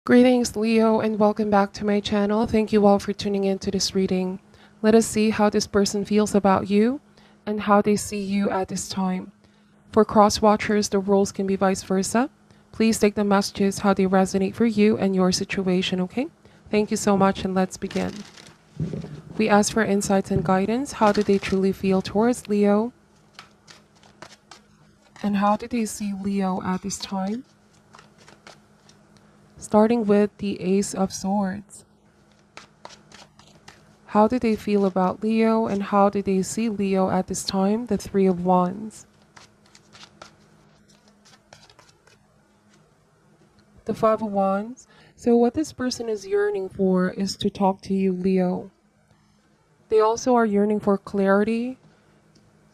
Greetings, Leo, and welcome back to my channel. Thank you all for tuning in to this reading. Let us see how this person feels about you and how they see you at this time. For cross-watchers, the roles can be vice versa. Please take the messages how they resonate for you and your situation, okay? Thank you so much, and let's begin. We ask for insights and guidance. How do they truly feel towards Leo? And how do they see Leo at this time? Starting with the Ace of Swords. How do they feel about Leo and how do they see Leo at this time? The Three of Wands. The Five of Wands. So what this person is yearning for is to talk to you, Leo. They also are yearning for clarity.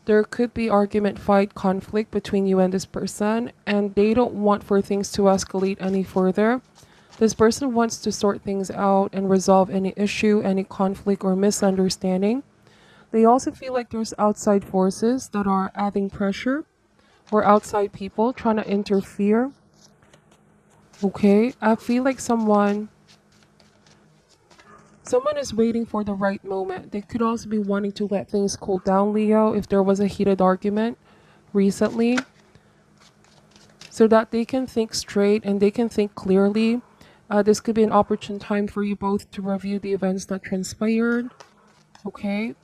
There could be argument, fight, conflict between you and this person, and they don't want for things to escalate any further. This person wants to sort things out and resolve any issue, any conflict or misunderstanding. They also feel like there's outside forces that are adding pressure or outside people trying to interfere. Okay, I feel like someone is waiting for the right moment. They could also be wanting to let things cool down, Leo, if there was a heated argument recently, so that they can think straight and they can think clearly. This could be an opportune time for you both to review the events that transpired, okay,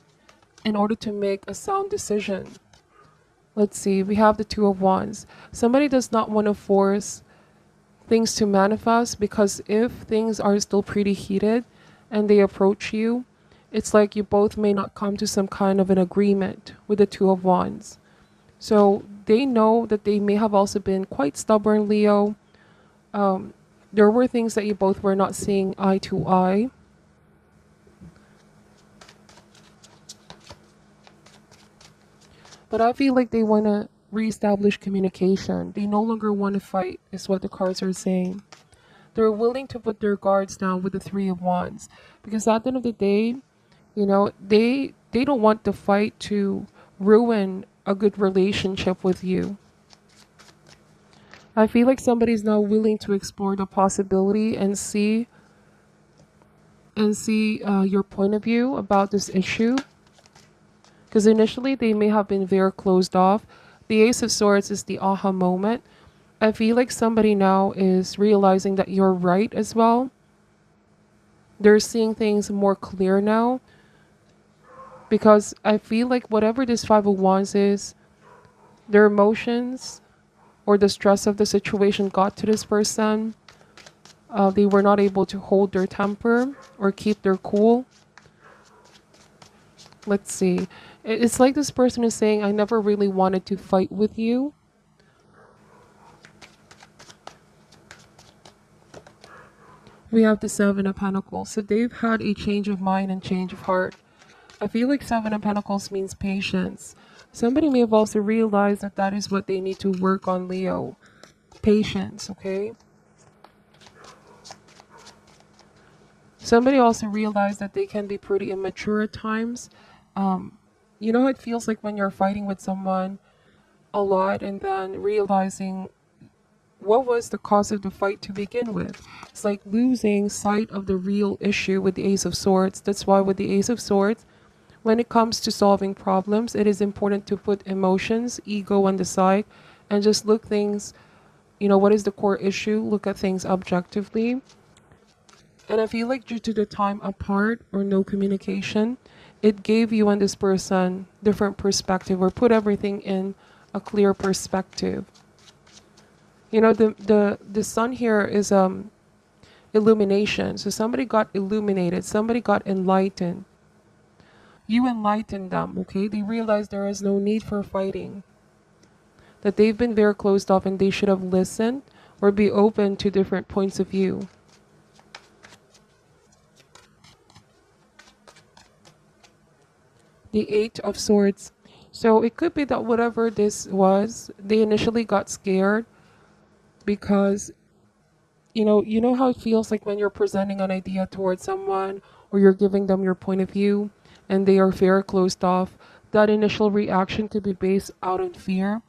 in order to make a sound decision. Let's see, we have the Two of Wands. Somebody does not want to force things to manifest, because if things are still pretty heated and they approach you, it's like you both may not come to some kind of an agreement with the Two of Wands. So they know that they may have also been quite stubborn, Leo. There were things that you both were not seeing eye to eye. But I feel like they want to reestablish communication. They no longer want to fight, is what the cards are saying. They're willing to put their guards down with the Three of Wands. Because at the end of the day, you know, they don't want the fight to ruin a good relationship with you. I feel like somebody's now willing to explore the possibility and see your point of view about this issue. Because initially they may have been very closed off. The Ace of Swords is the aha moment. I feel like somebody now is realizing that you're right as well. They're seeing things more clear now. Because I feel like whatever this Five of Wands is, their emotions or the stress of the situation got to this person. They were not able to hold their temper or keep their cool. Let's see. It's like this person is saying, I never really wanted to fight with you. We have the Seven of Pentacles. So they've had a change of mind and change of heart. I feel like Seven of Pentacles means patience. Somebody may have also realized that that is what they need to work on, Leo. Patience, okay? Somebody also realized that they can be pretty immature at times. You know how it feels like when you're fighting with someone a lot and then realizing what was the cause of the fight to begin with. It's like losing sight of the real issue with the Ace of Swords. That's why with the Ace of Swords, when it comes to solving problems, it is important to put emotions, ego on the side, and just look things, you know, what is the core issue? Look at things objectively. And I feel like due to the time apart or no communication, it gave you and this person different perspective, or put everything in a clear perspective. You know, the sun here is illumination. So somebody got illuminated, somebody got enlightened. You enlightened them, okay? They realized there is no need for fighting. That they've been very closed off and they should have listened or be open to different points of view. The Eight of Swords. So it could be that whatever this was, they initially got scared because, you know how it feels like when you're presenting an idea towards someone or you're giving them your point of view and they are very closed off. That initial reaction could be based out in fear.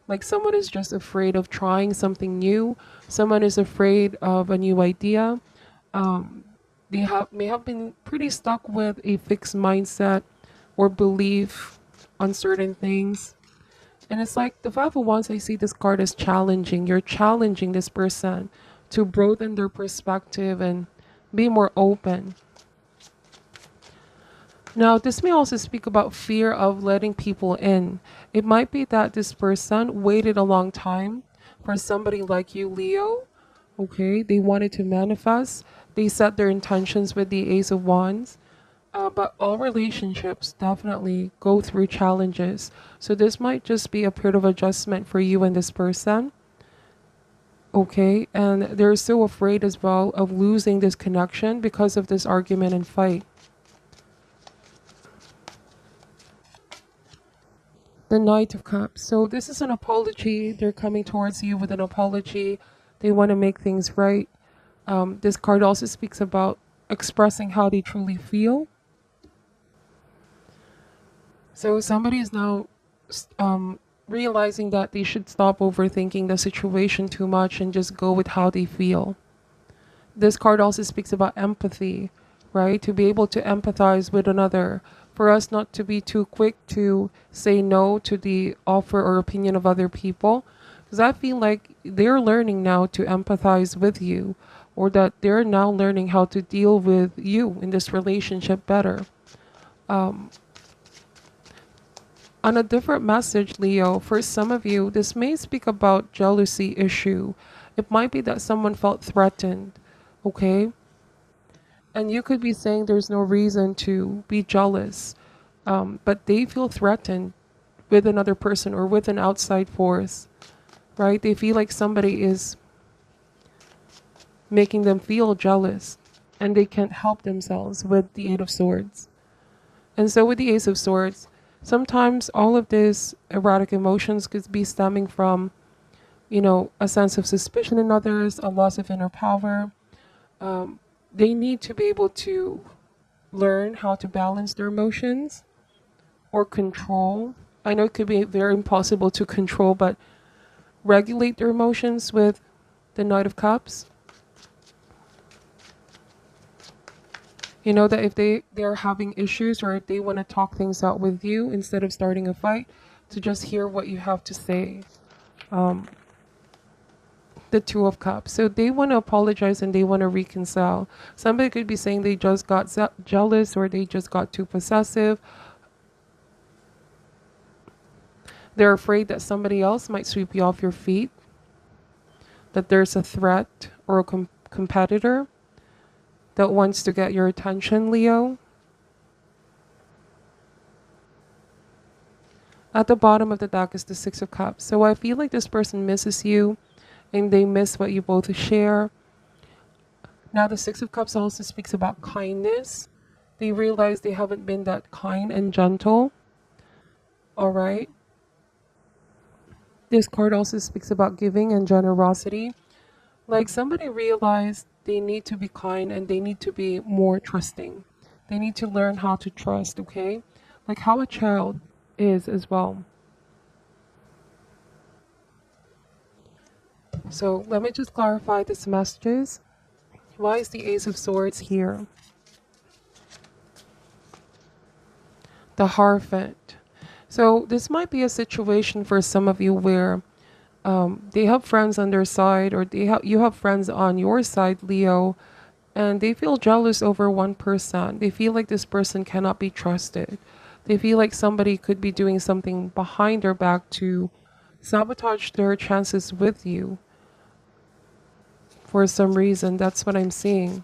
Like someone is just afraid of trying something new. Someone is afraid of a new idea. Um, they may have been pretty stuck with a fixed mindset or belief on certain things. And it's like the Five of Wands, I see this card as challenging. You're challenging this person to broaden their perspective and be more open. Now, this may also speak about fear of letting people in. It might be that this person waited a long time for somebody like you, Leo. Okay, they wanted to manifest. They set their intentions with the Ace of Wands. But all relationships definitely go through challenges. So this might just be a period of adjustment for you and this person. Okay, and they're so afraid as well of losing this connection because of this argument and fight. The Knight of Cups. So this is an apology. They're coming towards you with an apology. They want to make things right. This card also speaks about expressing how they truly feel. So somebody is now realizing that they should stop overthinking the situation too much and just go with how they feel. This card also speaks about empathy, right? To be able to empathize with another. For us not to be too quick to say no to the offer or opinion of other people. Because I feel like they're learning now to empathize with you, or that they're now learning how to deal with you in this relationship better. On a different message, Leo, for some of you, this may speak about jealousy issue. It might be that someone felt threatened, okay? And you could be saying there's no reason to be jealous, but they feel threatened with another person or with an outside force, right? They feel like somebody is making them feel jealous and they can't help themselves with the Eight of Swords. And so with the Ace of Swords, sometimes all of this erratic emotions could be stemming from, a sense of suspicion in others, a loss of inner power. They need to be able to learn how to balance their emotions or control. I know it could be very impossible to control, but regulate their emotions with the Knight of Cups. You know that if they're having issues or if they want to talk things out with you instead of starting a fight, to just hear what you have to say. The Two of Cups. So they want to apologize and they want to reconcile. Somebody could be saying they just got jealous or they just got too possessive. They're afraid that somebody else might sweep you off your feet, that there's a threat or a competitor that wants to get your attention, Leo. At the bottom of the deck is the Six of Cups. So I feel like this person misses you and they miss what you both share. Now the Six of Cups also speaks about kindness. They realize they haven't been that kind and gentle. All right. This card also speaks about giving and generosity. Like somebody realized they need to be kind and they need to be more trusting. They need to learn how to trust, okay? Like how a child is as well. So let me just clarify these messages. Why is the Ace of Swords here? The Hierophant. So this might be a situation for some of you where they have friends on their side, or you have friends on your side, Leo, and they feel jealous over one person. They feel like this person cannot be trusted. They feel like somebody could be doing something behind their back to sabotage their chances with you. For some reason, that's what I'm seeing.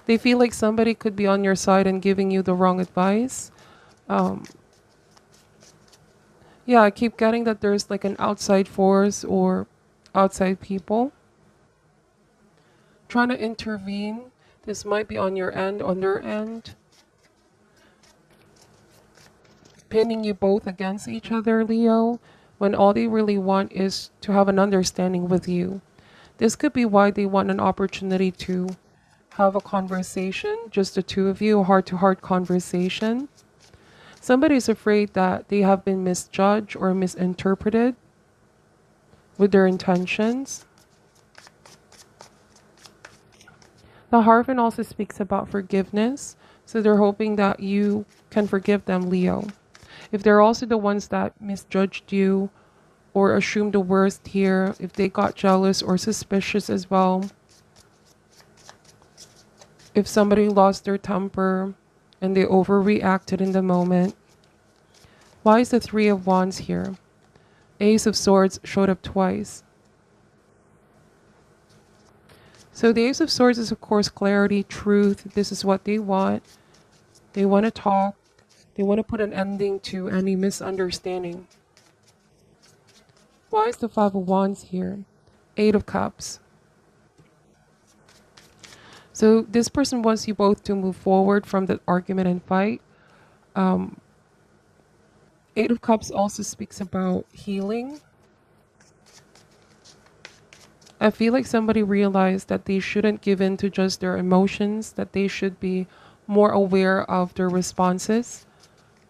They feel like somebody could be on your side and giving you the wrong advice. Yeah, I keep getting that there's like an outside force or outside people trying to intervene. This might be on your end, on their end. Pinning you both against each other, Leo, when all they really want is to have an understanding with you. This could be why they want an opportunity to have a conversation, just the two of you, a heart-to-heart conversation. Somebody's afraid that they have been misjudged or misinterpreted. with their intentions. The Hierophant also speaks about forgiveness. So they're hoping that you can forgive them, Leo. If they're also the ones that misjudged you or assumed the worst here, if they got jealous or suspicious as well, if somebody lost their temper and they overreacted in the moment. Why is the Three of Wands here? Ace of Swords showed up twice. So the Ace of Swords is, of course, clarity, truth. This is what they want. They want to talk. They want to put an ending to any misunderstanding. Why is the Five of Wands here? Eight of Cups. So this person wants you both to move forward from the argument and fight. Eight of Cups also speaks about healing. I feel like somebody realized that they shouldn't give in to just their emotions, that they should be more aware of their responses,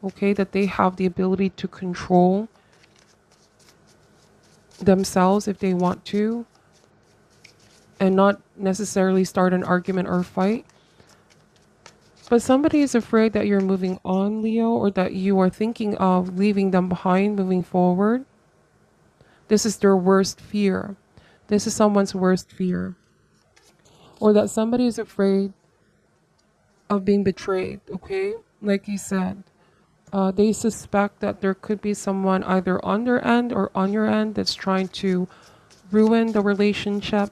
okay, that they have the ability to control themselves if they want to, and not necessarily start an argument or fight. But somebody is afraid that you're moving on, Leo, or that you are thinking of leaving them behind, moving forward. This is their worst fear. This is someone's worst fear. Or that somebody is afraid of being betrayed, okay? Like you said, they suspect that there could be someone either on their end or on your end that's trying to ruin the relationship.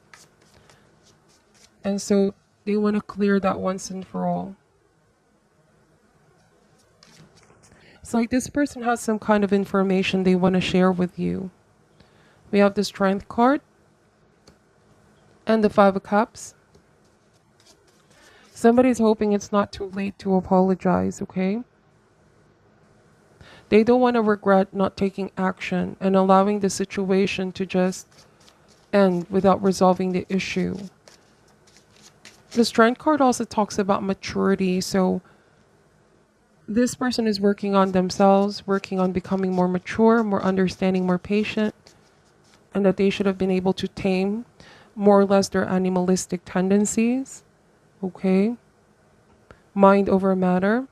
And so they want to clear that once and for all. It's like this person has some kind of information they want to share with you. We have the Strength card and the Five of Cups. Somebody's hoping it's not too late to apologize, okay? They don't want to regret not taking action and allowing the situation to just end without resolving the issue. The Strength card also talks about maturity, so this person is working on themselves, working on becoming more mature, more understanding, more patient, and that they should have been able to tame more or less their animalistic tendencies, okay? Mind over matter.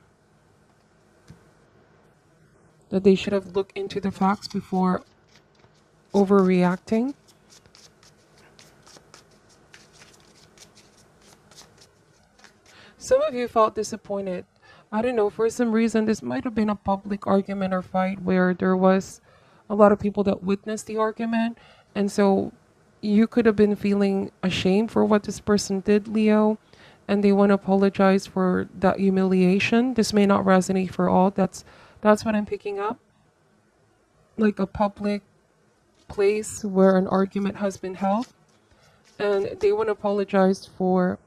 That they should have looked into the facts before overreacting. Some of you felt disappointed. I don't know, for some reason, this might have been a public argument or fight where there was a lot of people that witnessed the argument. And so you could have been feeling ashamed for what this person did, Leo, and they want to apologize for that humiliation. This may not resonate for all. That's what I'm picking up. Like a public place where an argument has been held, and they want to apologize for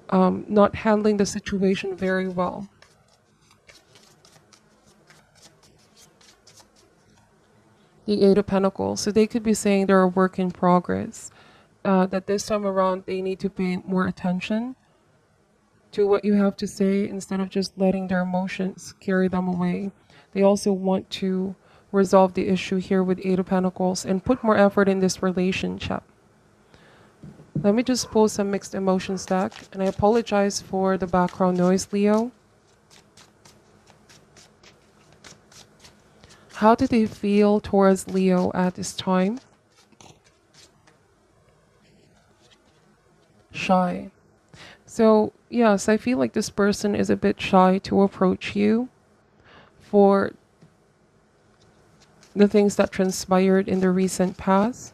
not handling the situation very well. The Eight of Pentacles. So they could be saying they're a work in progress. That this time around they need to pay more attention to what you have to say instead of just letting their emotions carry them away. They also want to resolve the issue here with Eight of Pentacles and put more effort in this relationship. Let me just pull some mixed emotions deck, and I apologize for the background noise, Leo. How do they feel towards Leo at this time? Shy. So, yes, I feel like this person is a bit shy to approach you for the things that transpired in the recent past.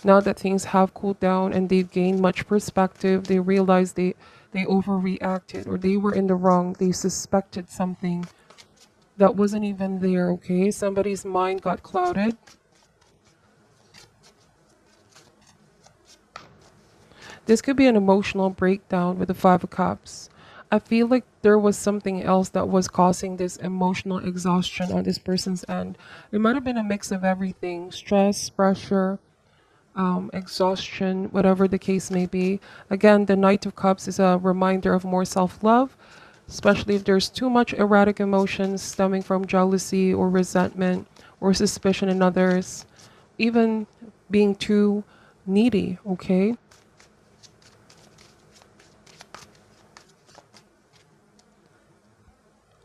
Now that things have cooled down and they've gained much perspective, they realize they overreacted or they were in the wrong. They suspected something that wasn't even there, okay? Somebody's mind got clouded. This could be an emotional breakdown with the Five of Cups. I feel like there was something else that was causing this emotional exhaustion on this person's end. It might have been a mix of everything: stress, pressure, exhaustion, whatever the case may be. Again, the Knight of Cups is a reminder of more self-love, especially if there's too much erratic emotions stemming from jealousy or resentment or suspicion in others, even being too needy, okay?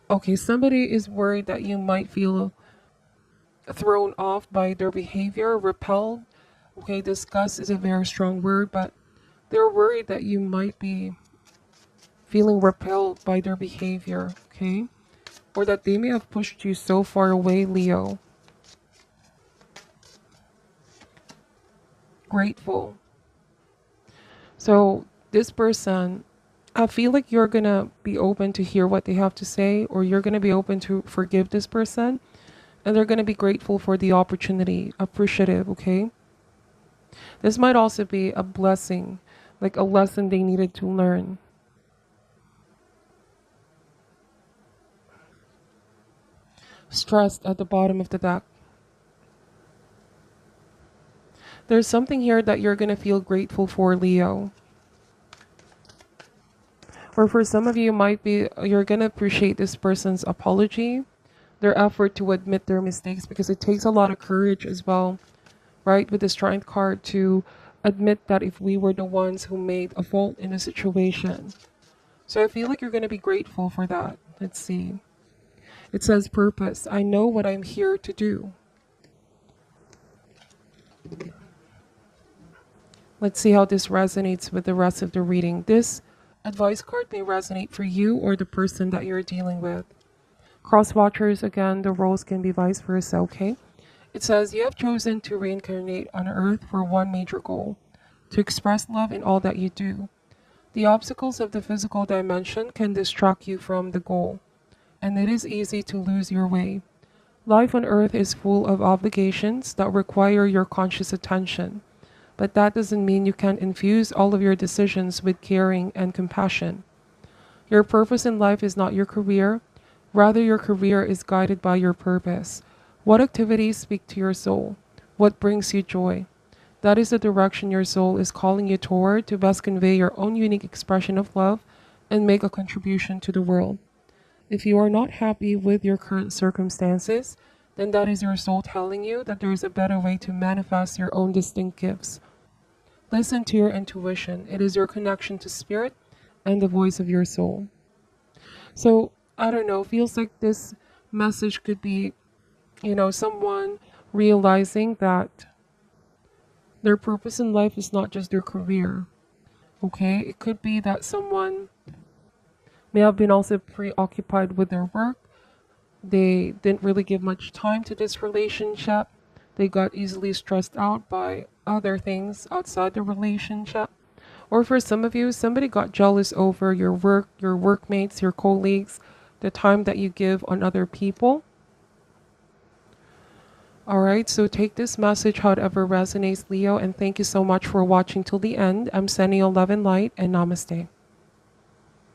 Okay, somebody is worried that you might feel thrown off by their behavior, repelled. Okay, disgust is a very strong word, but they're worried that you might be feeling repelled by their behavior, okay? Or that they may have pushed you so far away, Leo. Grateful. So, this person, I feel like you're gonna be open to hear what they have to say, or you're gonna be open to forgive this person, and they're gonna be grateful for the opportunity, appreciative, okay? This might also be a blessing, like a lesson they needed to learn. Stressed at the bottom of the deck. There's something here that you're going to feel grateful for, Leo. Or for some of you, might be you're going to appreciate this person's apology, their effort to admit their mistakes, because it takes a lot of courage as well, right? With the strength card to admit that if we were the ones who made a fault in a situation. So I feel like you're going to be grateful for that. Let's see. It says purpose. I know what I'm here to do. Let's see how this resonates with the rest of the reading. This advice card may resonate for you or the person that you're dealing with. Cross watchers, again, the roles can be vice versa, okay? It says, you have chosen to reincarnate on Earth for one major goal, to express love in all that you do. The obstacles of the physical dimension can distract you from the goal, and it is easy to lose your way. Life on Earth is full of obligations that require your conscious attention, but that doesn't mean you can't infuse all of your decisions with caring and compassion. Your purpose in life is not your career, rather your career is guided by your purpose. What activities speak to your soul? What brings you joy? That is the direction your soul is calling you toward to best convey your own unique expression of love and make a contribution to the world. If you are not happy with your current circumstances, then that is your soul telling you that there is a better way to manifest your own distinct gifts. Listen to your intuition. It is your connection to spirit and the voice of your soul. So, I don't know, feels like this message could be, someone realizing that their purpose in life is not just their career. Okay? It could be that someone may have been also preoccupied with their work. They didn't really give much time to this relationship. They got easily stressed out by other things outside the relationship. Or for some of you, somebody got jealous over your work, your workmates, your colleagues, the time that you give on other people. Alright, so take this message however resonates, Leo, and thank you so much for watching till the end. I'm sending you love and light, and namaste.